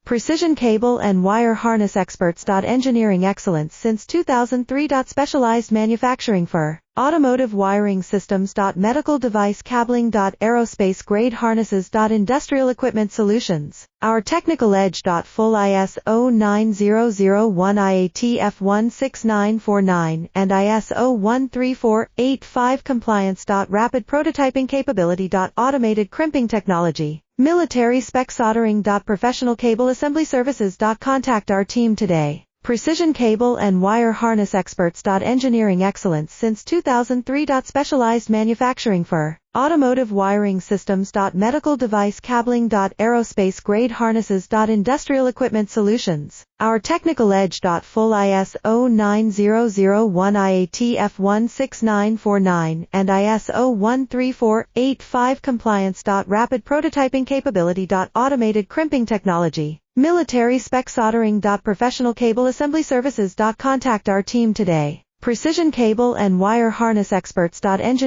Precision cable and wire harness experts. Engineering excellence since 2003. Specialized manufacturing for automotive wiring systems. Medical device cabling. Aerospace grade harnesses. Industrial equipment solutions. Our technical edge. Full ISO 9001 IATF 16949 and ISO 13485 compliance. Rapid prototyping capability. Automated crimping technology. Military spec soldering. Professional cable assembly services. Contact our team today. Precision cable and wire harness experts. Engineering excellence since 2003. Specialized manufacturing for automotive wiring systems. Medical device cabling. Aerospace grade harnesses. Industrial equipment solutions. Our technical edge. Full ISO 9001 IATF 16949 and ISO 13485 compliance. Rapid prototyping capability. Automated crimping technology. Military spec soldering. Professional cable assembly services. Contact our team today. Precision cable and wire harness experts. Engineering